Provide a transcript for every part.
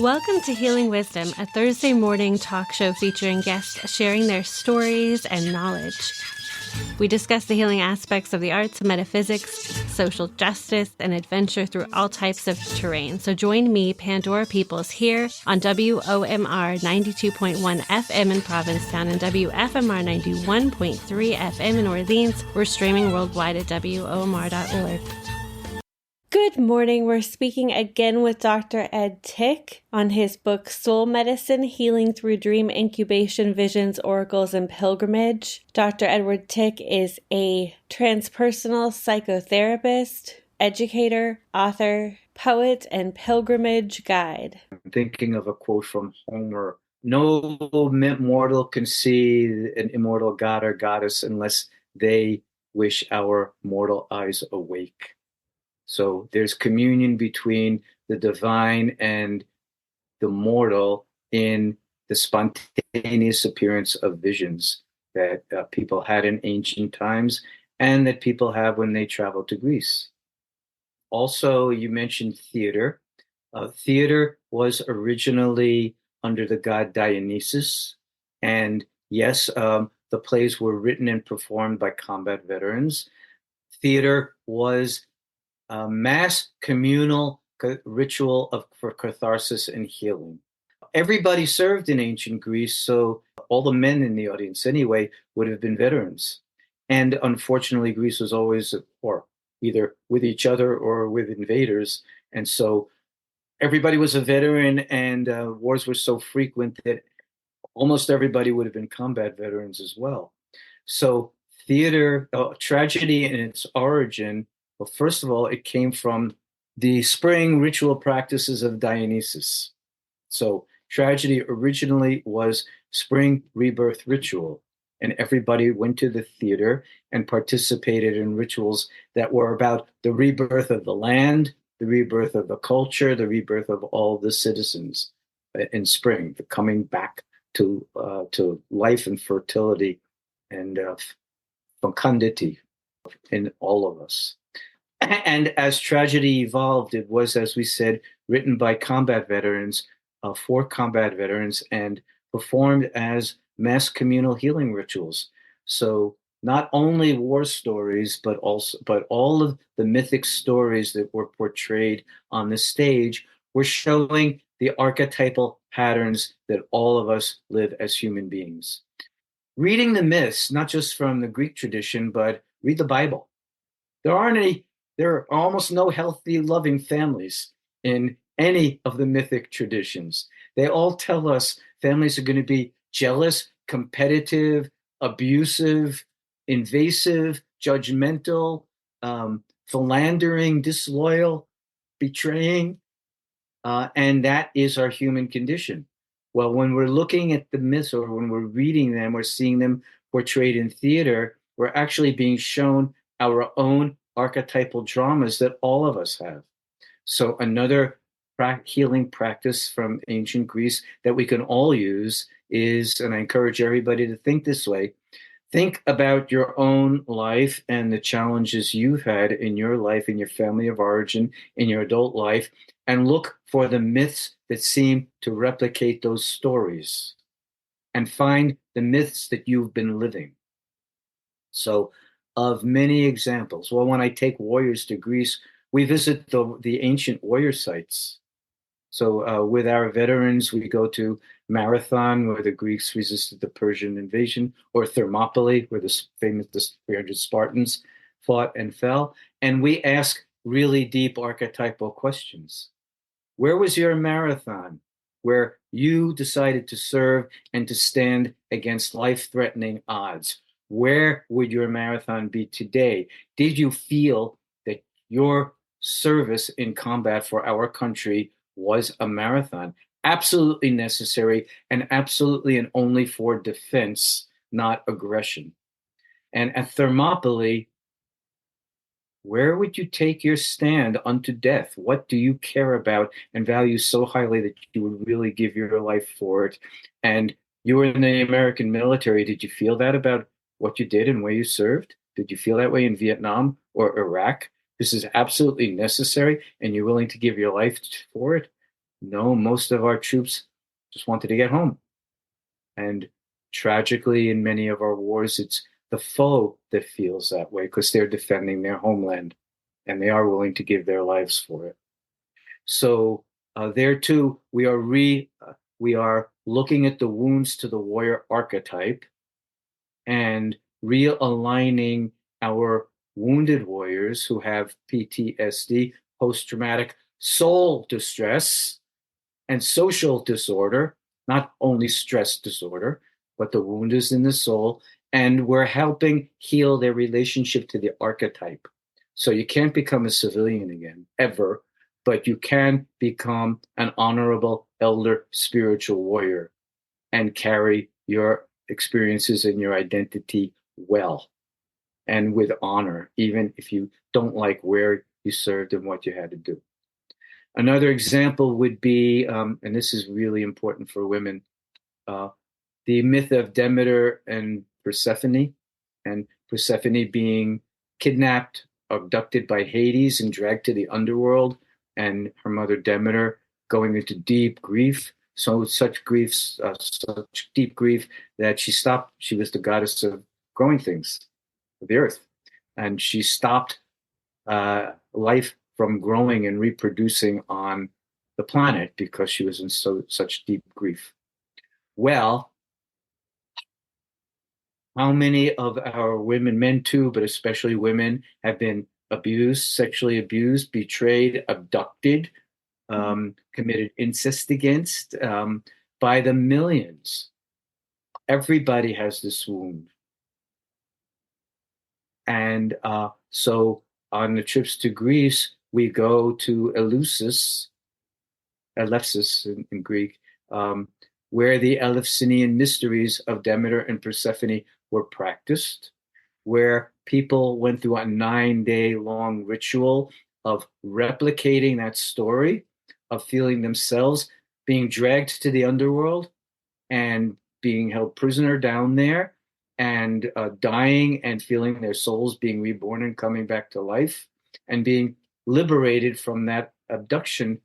Welcome to Healing Wisdom, a Thursday morning talk show featuring guests sharing their stories and knowledge. We discuss the healing aspects of the arts, metaphysics, social justice, and adventure through all types of terrain. So join me, Pandora Peoples, here on WOMR 92.1 FM in Provincetown and WFMR 91.3 FM in Orleans. We're streaming worldwide at WOMR.org. Good morning. We're speaking again with Dr. Ed Tick on his book, Soul Medicine, Healing Through Dream Incubation, Visions, Oracles, and Pilgrimage. Dr. Edward Tick is a transpersonal psychotherapist, educator, author, poet, and pilgrimage guide. I'm thinking of a quote from Homer. No mortal can see an immortal god or goddess unless they wish our mortal eyes awake. So there's communion between the divine and the mortal in the spontaneous appearance of visions that people had in ancient times and that people have when they travel to Greece. Also, you mentioned theater. Theater was originally under the god Dionysus. And yes, the plays were written and performed by combat veterans. Theater was a mass communal ritual for catharsis and healing. Everybody served in ancient Greece, so all the men in the audience anyway would have been veterans. And unfortunately, Greece was always at war, either with each other or with invaders. And so everybody was a veteran, and wars were so frequent that almost everybody would have been combat veterans as well. So theater, tragedy in its origin, well, first of all, it came from the spring ritual practices of Dionysus. So tragedy originally was spring rebirth ritual, and everybody went to the theater and participated in rituals that were about the rebirth of the land, the rebirth of the culture, the rebirth of all the citizens in spring, the coming back to life and fertility and fecundity in all of us. And as tragedy evolved, it was, as we said, written by combat veterans for combat veterans and performed as mass communal healing rituals. So not only war stories, but all of the mythic stories that were portrayed on the stage were showing the archetypal patterns that all of us live as human beings. Reading the myths, not just from the Greek tradition, but read the Bible. There are almost no healthy, loving families in any of the mythic traditions. They all tell us families are going to be jealous, competitive, abusive, invasive, judgmental, philandering, disloyal, betraying, and that is our human condition. Well, when we're looking at the myths or when we're reading them or seeing them portrayed in theater, we're actually being shown our own archetypal dramas that all of us have. So another healing practice from ancient Greece that we can all use is, and I encourage everybody to think this way, think about your own life and the challenges you've had in your life, in your family of origin, in your adult life, and look for the myths that seem to replicate those stories and find the myths that you've been living. So of many examples. Well, when I take warriors to Greece, we visit the ancient warrior sites. So with our veterans, we go to Marathon, where the Greeks resisted the Persian invasion, or Thermopylae, where the 300 Spartans fought and fell. And we ask really deep archetypal questions. Where was your marathon, where you decided to serve and to stand against life-threatening odds? Where would your marathon be today? Did you feel that your service in combat for our country was a marathon? Absolutely necessary and absolutely and only for defense, not aggression. And at Thermopylae, where would you take your stand unto death? What do you care about and value so highly that you would really give your life for it? And you were in the American military. Did you feel that about what you did and where you served? Did you feel that way in Vietnam or Iraq? This is absolutely necessary, and you're willing to give your life for it. No, most of our troops just wanted to get home. And tragically, in many of our wars, it's the foe that feels that way because they're defending their homeland and they are willing to give their lives for it. So there too, we are looking at the wounds to the warrior archetype and realigning our wounded warriors who have PTSD, post-traumatic soul distress, and social disorder, not only stress disorder, but the wound is in the soul. And we're helping heal their relationship to the archetype. So you can't become a civilian again, ever, but you can become an honorable elder spiritual warrior and carry your experiences and your identity well and with honor, even if you don't like where you served and what you had to do. Another example would be, and this is really important for women, uh, the myth of Demeter and Persephone being kidnapped, abducted by Hades, and dragged to the underworld, and her mother Demeter going into deep grief. So such deep grief that she stopped. She was the goddess of growing things, of the earth, and she stopped life from growing and reproducing on the planet because she was in such deep grief. Well, how many of our women, men too, but especially women, have been abused, sexually abused, betrayed, abducted, committed incest against by the millions? Everybody has this wound. And so on the trips to Greece, we go to Eleusis, in Greek, where the Eleusinian mysteries of Demeter and Persephone were practiced, where people went through a 9-day long ritual of replicating that story, of feeling themselves being dragged to the underworld and being held prisoner down there and dying and feeling their souls being reborn and coming back to life and being liberated from that abduction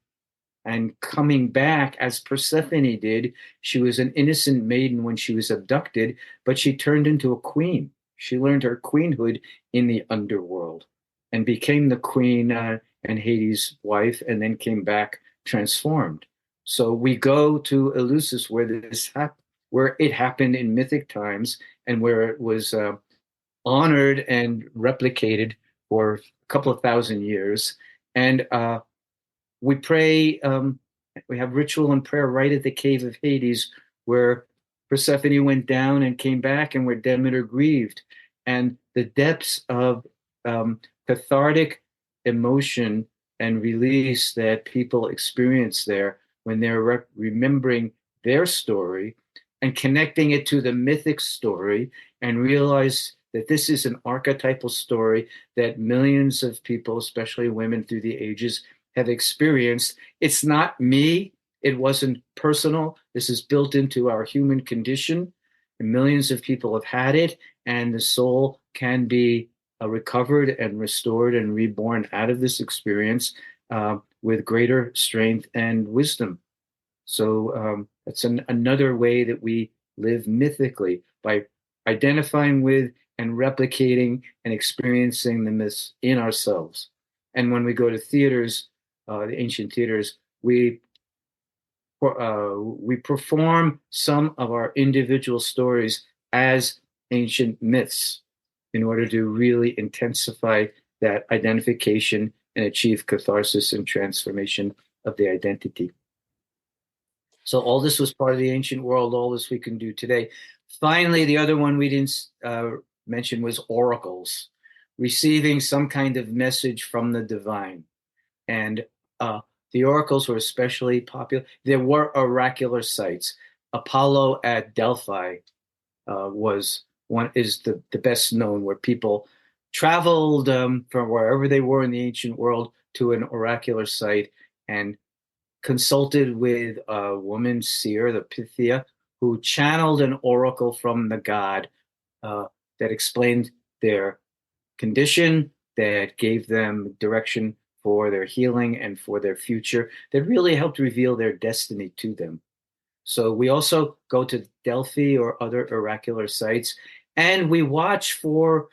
and coming back as Persephone did. She was an innocent maiden when she was abducted, but she turned into a queen. She learned her queenhood in the underworld and became the queen and Hades' wife, and then came back transformed. So we go to Eleusis where it happened in mythic times and where it was honored and replicated for a couple of thousand years. And we pray, we have ritual and prayer right at the cave of Hades, where Persephone went down and came back, and where Demeter grieved. And the depths of cathartic emotion and release that people experience there when they're remembering their story and connecting it to the mythic story and realize that this is an archetypal story that millions of people, especially women through the ages, have experienced. It's not me. It wasn't personal. This is built into our human condition. And millions of people have had it, and the soul can be recovered and restored and reborn out of this experience with greater strength and wisdom. So it's another way that we live mythically, by identifying with and replicating and experiencing the myths in ourselves. And when we go to theaters, the ancient theaters, we perform some of our individual stories as ancient myths in order to really intensify that identification and achieve catharsis and transformation of the identity. So all this was part of the ancient world, all this we can do today. Finally, the other one we didn't mention was oracles, receiving some kind of message from the divine. And the oracles were especially popular. There were oracular sites. Apollo at Delphi is the best known, where people traveled from wherever they were in the ancient world to an oracular site and consulted with a woman seer, the Pythia, who channeled an oracle from the god that explained their condition, that gave them direction for their healing and for their future that really helped reveal their destiny to them. So we also go to Delphi or other oracular sites, and we watch for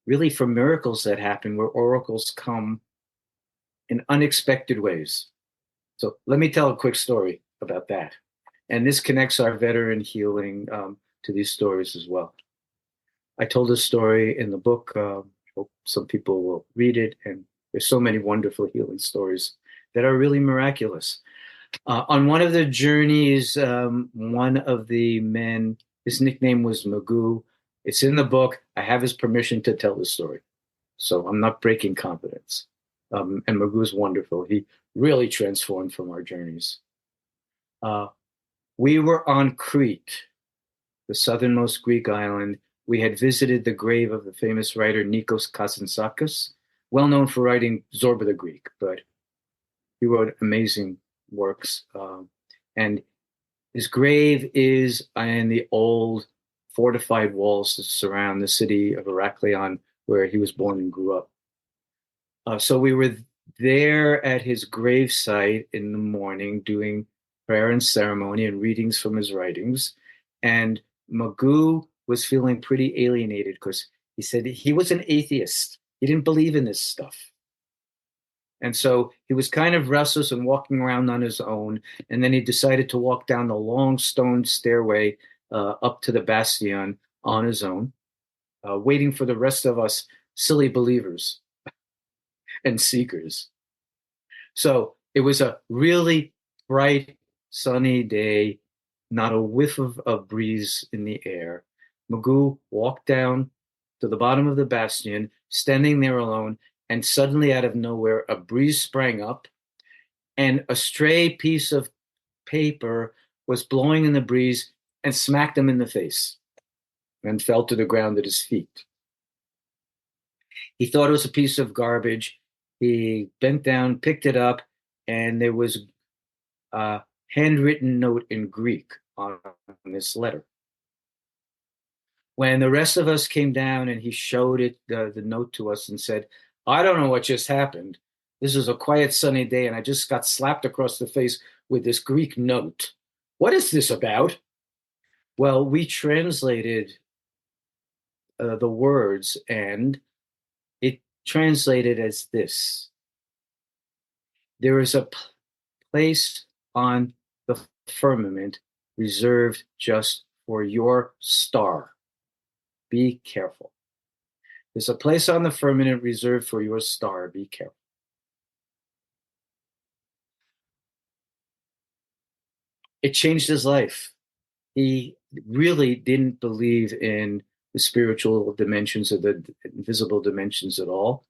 miracles that happen where oracles come in unexpected ways. So let me tell a quick story about that. And this connects our veteran healing to these stories as well. I told a story in the book. Hope some people will read it. And there's so many wonderful healing stories that are really miraculous. On one of the journeys, one of the men, his nickname was Magoo. It's in the book. I have his permission to tell the story. So I'm not breaking confidence. And Magoo's wonderful. He really transformed from our journeys. We were on Crete, the southernmost Greek island. We had visited the grave of the famous writer Nikos Kazantzakis, well known for writing Zorba the Greek, but he wrote amazing works. And his grave is in the old fortified walls that surround the city of Heraklion, where he was born and grew up. So we were there at his gravesite in the morning doing prayer and ceremony and readings from his writings. And Magoo was feeling pretty alienated because he said he was an atheist. He didn't believe in this stuff. And so he was kind of restless and walking around on his own. And then he decided to walk down the long stone stairway up to the bastion on his own, waiting for the rest of us silly believers and seekers. So it was a really bright, sunny day, not a whiff of breeze in the air. Magoo walked down to the bottom of the bastion, standing there alone, and suddenly out of nowhere, a breeze sprang up, and a stray piece of paper was blowing in the breeze and smacked him in the face and fell to the ground at his feet. He thought it was a piece of garbage. He bent down, picked it up, and there was a handwritten note in Greek on this letter. When the rest of us came down and he showed it, the note to us and said, I don't know what just happened. This was a quiet, sunny day, and I just got slapped across the face with this Greek note. What is this about? Well, we translated the words, and it translated as this. There is a place on the firmament reserved just for your star. Be careful. There's a place on the firmament reserved for your star. Be careful. It changed his life. He really didn't believe in the spiritual dimensions or the invisible dimensions at all.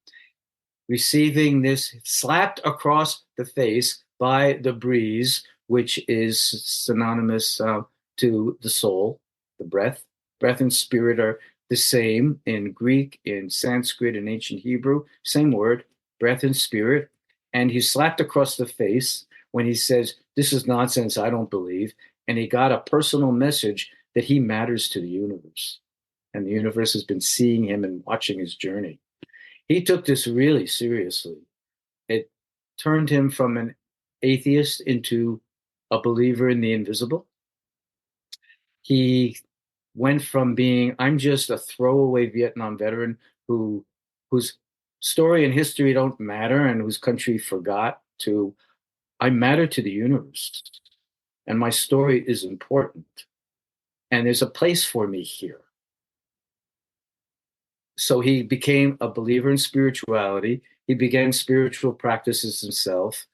Receiving this slapped across the face by the breeze, which is synonymous to the soul, the breath. Breath and spirit are the same in Greek, in Sanskrit, in ancient Hebrew, same word, breath and spirit. And he's slapped across the face when he says, this is nonsense, I don't believe. And he got a personal message that he matters to the universe. And the universe has been seeing him and watching his journey. He took this really seriously. It turned him from an atheist into a believer in the invisible. He went from being, I'm just a throwaway Vietnam veteran whose story and history don't matter and whose country forgot, to I matter to the universe. And my story is important. And there's a place for me here. So he became a believer in spirituality. He began spiritual practices himself.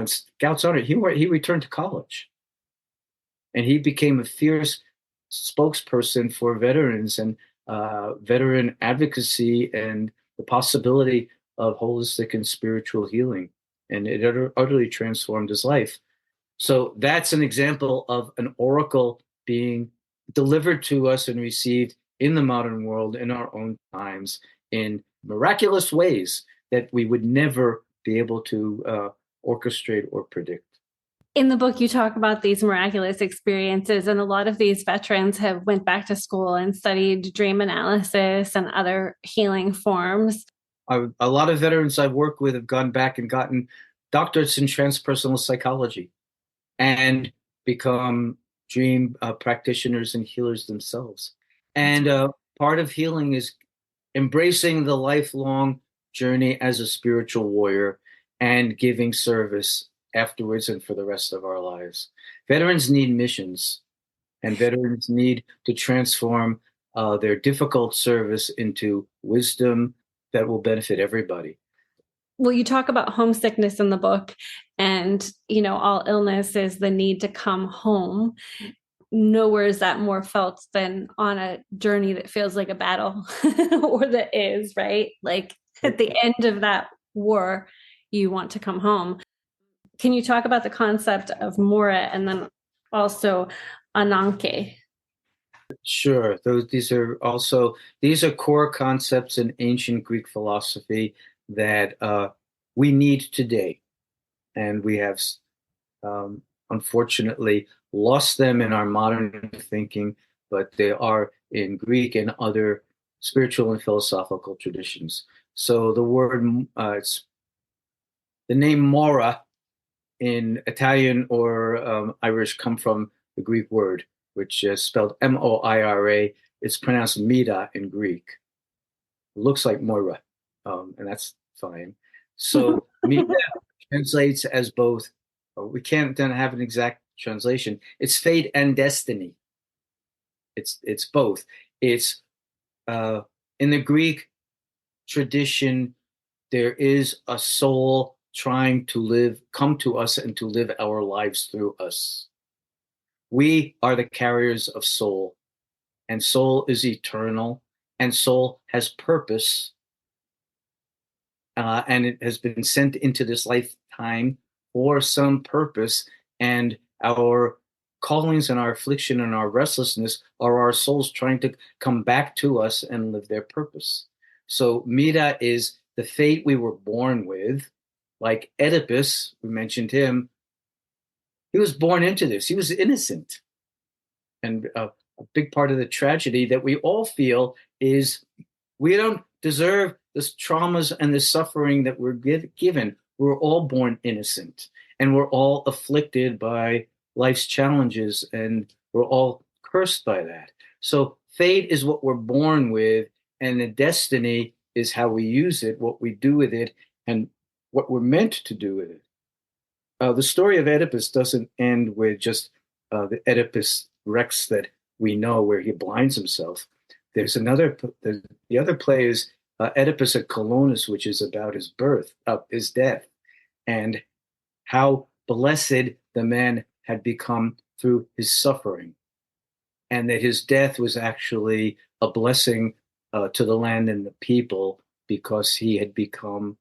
Scout's honor, he returned to college. And he became a fierce spokesperson for veterans and veteran advocacy and the possibility of holistic and spiritual healing. And it utterly transformed his life. So that's an example of an oracle being delivered to us and received in the modern world in our own times in miraculous ways that we would never be able to orchestrate or predict. In the book, you talk about these miraculous experiences, and a lot of these veterans have went back to school and studied dream analysis and other healing forms. A lot of veterans I've worked with have gone back and gotten doctorates in transpersonal psychology and become dream practitioners and healers themselves. And part of healing is embracing the lifelong journey as a spiritual warrior and giving service afterwards and for the rest of our lives. Veterans need missions, and veterans need to transform their difficult service into wisdom that will benefit everybody. Well, you talk about homesickness in the book, and all illness is the need to come home. Nowhere is that more felt than on a journey that feels like a battle, or that is, right? Like at the end of that war, you want to come home. Can you talk about the concept of Mora and then also Ananke? Sure. These are core concepts in ancient Greek philosophy that we need today, and we have unfortunately lost them in our modern thinking, but they are in Greek and other spiritual and philosophical traditions. So it's the name Mora in Italian or Irish come from the Greek word, which is spelled Moira. It's pronounced Mida in Greek. It looks like Moira, and that's fine. So Mida translates as both. We can't then have an exact translation. It's fate and destiny. It's both. It's in the Greek tradition, there is a soul trying to come to us and to live our lives through us. We are the carriers of soul, and soul is eternal, and soul has purpose, and it has been sent into this lifetime for some purpose, and our callings and our affliction and our restlessness are our souls trying to come back to us and live their purpose. So Mida is the fate we were born with, like Oedipus, we mentioned him. He was born into this. He was innocent. And a big part of the tragedy that we all feel is we don't deserve the traumas and the suffering that we're given. We're all born innocent, and we're all afflicted by life's challenges, and we're all cursed by that. So fate is what we're born with, and the destiny is how we use it, what we do with it, and what we're meant to do with it. The story of Oedipus doesn't end with just the Oedipus Rex that we know, where he blinds himself. There's the other play is Oedipus at Colonus, which is about his birth, his death, and how blessed the man had become through his suffering, and that his death was actually a blessing to the land and the people, because he had become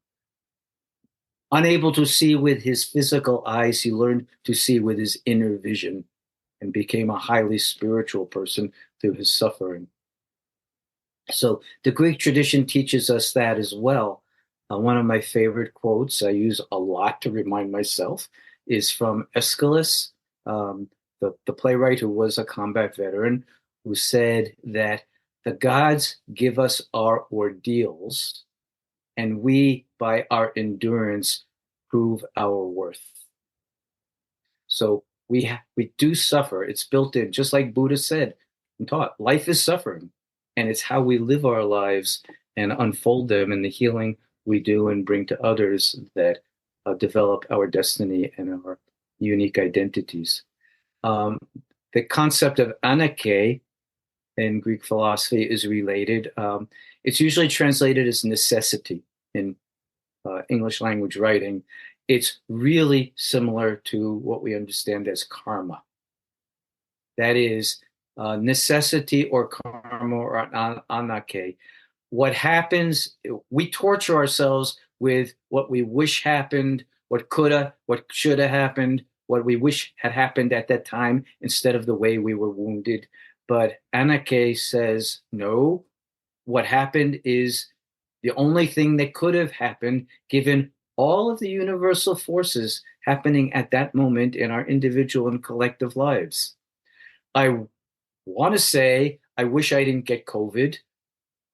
unable to see with his physical eyes. He learned to see with his inner vision and became a highly spiritual person through his suffering. So the Greek tradition teaches us that as well. One of my favorite quotes I use a lot to remind myself is from Aeschylus, the playwright who was a combat veteran, who said that the gods give us our ordeals, and we, by our endurance, prove our worth. So we do suffer. It's built in, just like Buddha said and taught. Life is suffering, and it's how we live our lives and unfold them, and the healing we do and bring to others that develop our destiny and our unique identities. The concept of anarche in Greek philosophy is related. It's usually translated as necessity in English language writing. It's really similar to what we understand as karma. That is necessity or karma or anarche. What happens, we torture ourselves with what we wish happened, what coulda, what shoulda happened, what we wish had happened at that time instead of the way we were wounded. But anarche says, no, what happened is the only thing that could have happened given all of the universal forces happening at that moment in our individual and collective lives. I want to say, I wish I didn't get COVID.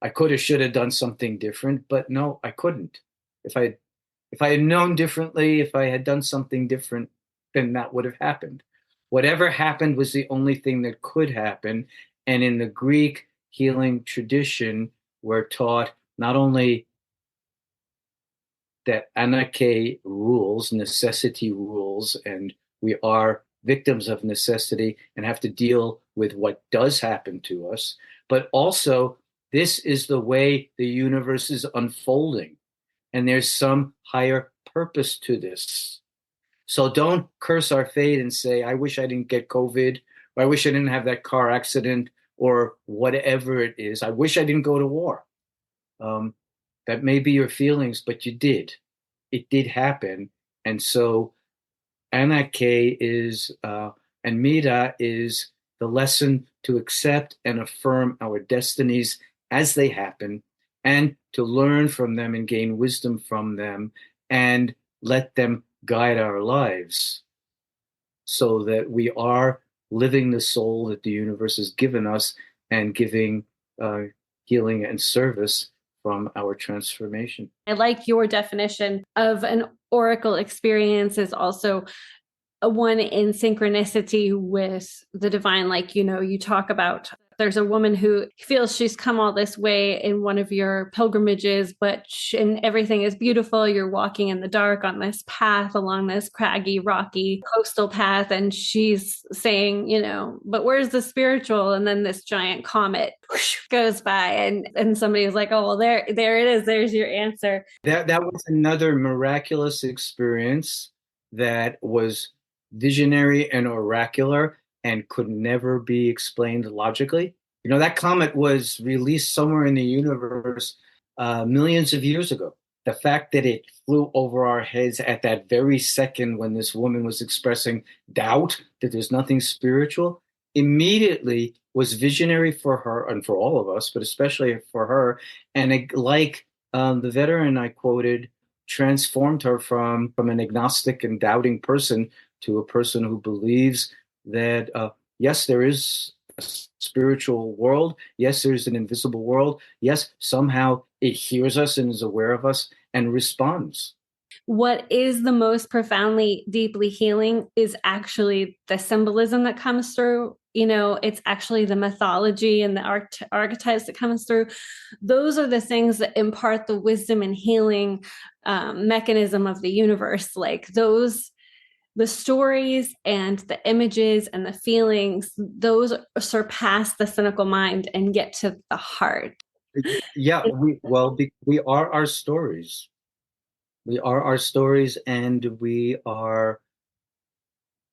I could have, should have done something different, but no, I couldn't. If I if I had known differently, if I had done something different, then that would have happened. Whatever happened was the only thing that could happen. And in the Greek healing tradition, we're taught not only that anarchy rules, necessity rules, and we are victims of necessity and have to deal with what does happen to us, but also this is the way the universe is unfolding, and there's some higher purpose to this. So don't curse our fate and say, I wish I didn't get COVID, or I wish I didn't have that car accident, or whatever it is. I wish I didn't go to war. Um, that may be your feelings, but you did. It did happen. And so Anake is, and Mira is the lesson to accept and affirm our destinies as they happen, and to learn from them and gain wisdom from them and let them guide our lives so that we are living the soul that the universe has given us and giving uh, healing and service from our transformation. I like your definition of an oracle experience is also a one in synchronicity with the divine. Like, you talk about there's a woman who feels she's come all this way in one of your pilgrimages, and everything is beautiful. You're walking in the dark on this path along this craggy, rocky coastal path. And she's saying, but where's the spiritual? And then this giant comet goes by and somebody is like, oh, well, there it is. There's your answer. That was another miraculous experience that was visionary and oracular and could never be explained logically. That comet was released somewhere in the universe millions of years ago. The fact that it flew over our heads at that very second when this woman was expressing doubt that there's nothing spiritual immediately was visionary for her and for all of us, but especially for her. And the veteran I quoted transformed her from an agnostic and doubting person to a person who believes that yes, there is a spiritual world. Yes, there's an invisible world. Yes, somehow it hears us and is aware of us and responds. What is the most profoundly, deeply healing is actually the symbolism that comes through. It's actually the mythology and the archetypes that comes through. Those are the things that impart the wisdom and healing mechanism of the universe. Like the stories and the images and the feelings, those surpass the cynical mind and get to the heart. Yeah, we are our stories. We are our stories, and we are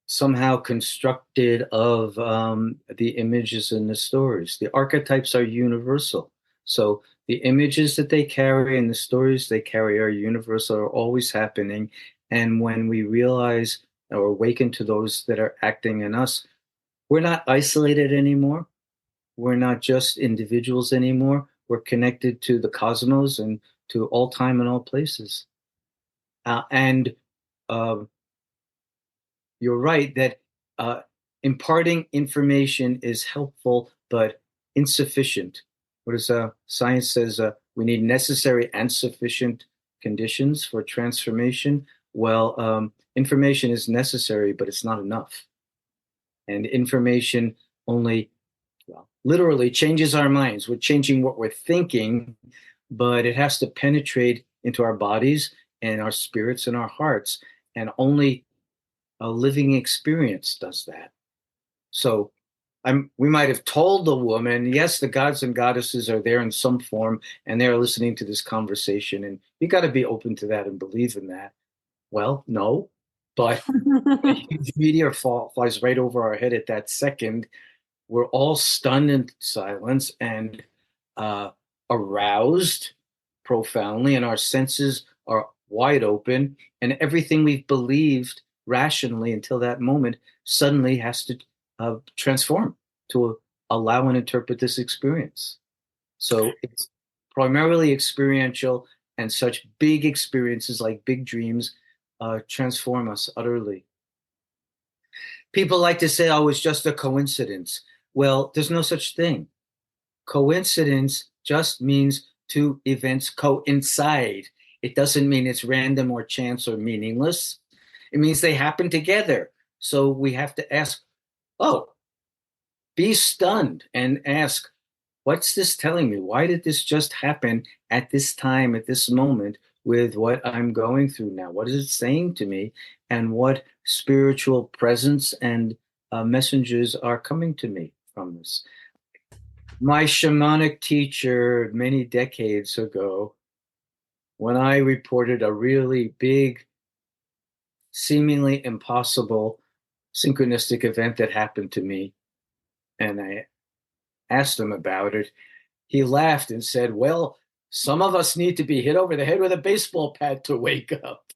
somehow constructed of the images in the stories. The archetypes are universal. So the images that they carry and the stories they carry are universal, are always happening. And when we realize or awaken to those that are acting in us, we're not isolated anymore. We're not just individuals anymore. We're connected to the cosmos and to all time and all places. And you're right that imparting information is helpful, but insufficient. What is science says? We need necessary and sufficient conditions for transformation. Well, information is necessary, but it's not enough. And information only, literally changes our minds. We're changing what we're thinking, but it has to penetrate into our bodies and our spirits and our hearts. And only a living experience does that. So we might have told the woman, yes, the gods and goddesses are there in some form, and they're listening to this conversation, and you got to be open to that and believe in that. Well, no, but a huge meteor flies right over our head at that second. We're all stunned in silence and aroused profoundly, and our senses are wide open, and everything we've believed rationally until that moment suddenly has to transform to allow and interpret this experience. So it's primarily experiential, and such big experiences like big dreams transform us utterly. People like to say, oh, it's just a coincidence. Well, there's no such thing. Coincidence just means two events coincide. It doesn't mean it's random or chance or meaningless. It means they happen together. So we have to ask, oh, be stunned and ask, what's this telling me? Why did this just happen at this time, at this moment, with what I'm going through now? What is it saying to me? And what spiritual presence and messengers are coming to me from this? My shamanic teacher many decades ago, when I reported a really big, seemingly impossible synchronistic event that happened to me, and I asked him about it, he laughed and said, well, some of us need to be hit over the head with a baseball bat to wake up.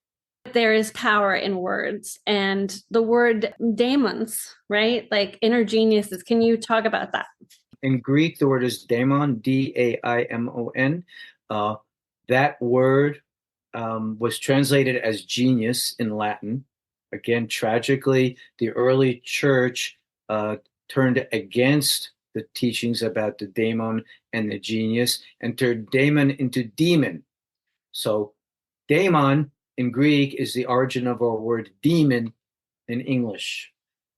There is power in words, and the word daemons, right? Like inner geniuses. Can you talk about that? In Greek, the word is daimon, D-A-I-M-O-N. That word was translated as genius in Latin. Again, tragically, the early church turned against the teachings about the daemon and the genius and turned daemon into demon. So daemon in Greek is the origin of our word demon in English.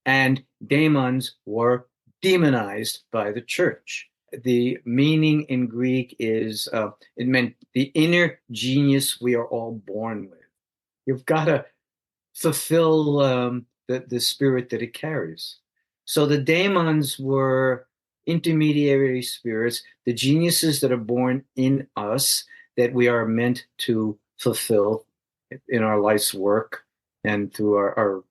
And daemons were demonized by the church. The meaning in Greek is, it meant the inner genius we are all born with. You've got to fulfill the spirit that it carries. So the daemons were intermediary spirits, the geniuses that are born in us that we are meant to fulfill in our life's work and through our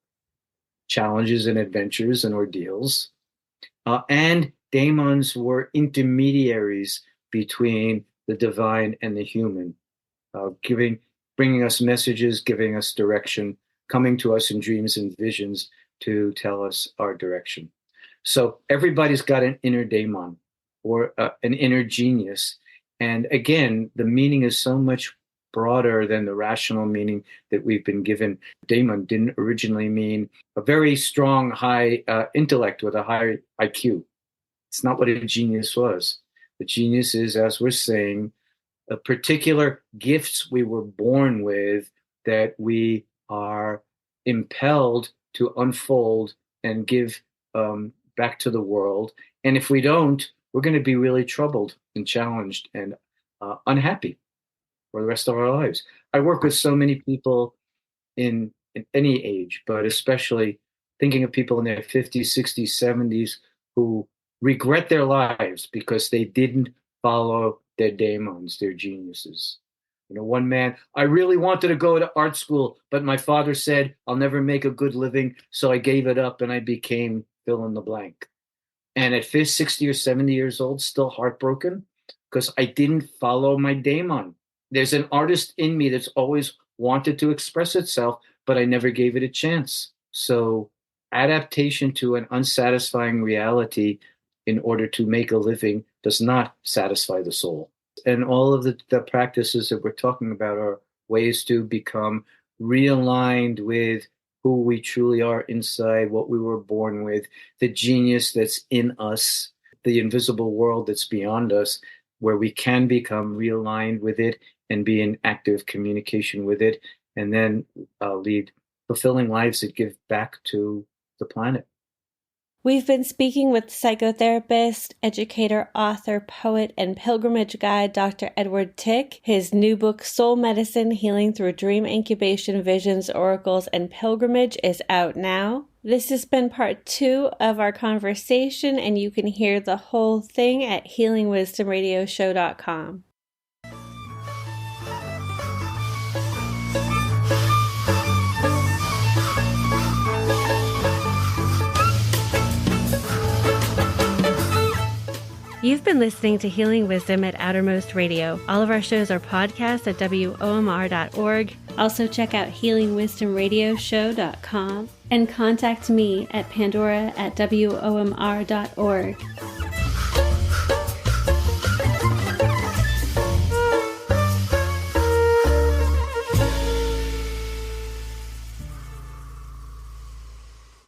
challenges and adventures and ordeals. And daemons were intermediaries between the divine and the human, bringing us messages, giving us direction, coming to us in dreams and visions to tell us our direction. So everybody's got an inner daemon or an inner genius. And again, the meaning is so much broader than the rational meaning that we've been given. Daemon didn't originally mean a very strong, high intellect with a high IQ. It's not what a genius was. The genius is, as we're saying, a particular gifts we were born with that we are impelled to unfold and give back to the world. And if we don't, we're going to be really troubled and challenged and unhappy for the rest of our lives. I work with so many people in any age, but especially thinking of people in their 50s, 60s, 70s who regret their lives because they didn't follow their daemons, their geniuses. You know, one man, I really wanted to go to art school, but my father said, I'll never make a good living, so I gave it up and I became fill in the blank. And at 50, 60 or 70 years old, still heartbroken because I didn't follow my daemon. There's an artist in me that's always wanted to express itself, but I never gave it a chance. So adaptation to an unsatisfying reality in order to make a living does not satisfy the soul. And all of the practices that we're talking about are ways to become realigned with who we truly are inside, what we were born with, the genius that's in us, the invisible world that's beyond us, where we can become realigned with it and be in active communication with it, and then lead fulfilling lives that give back to the planet. We've been speaking with psychotherapist, educator, author, poet, and pilgrimage guide, Dr. Edward Tick. His new book, Soul Medicine, Healing Through Dream Incubation, Visions, Oracles, and Pilgrimage is out now. This has been part 2 of our conversation, and you can hear the whole thing at healingwisdomradioshow.com. You've been listening to Healing Wisdom at Outermost Radio. All of our shows are podcasts at WOMR.org. Also check out healingwisdomradioshow.com and contact me at Pandora@WOMR.org.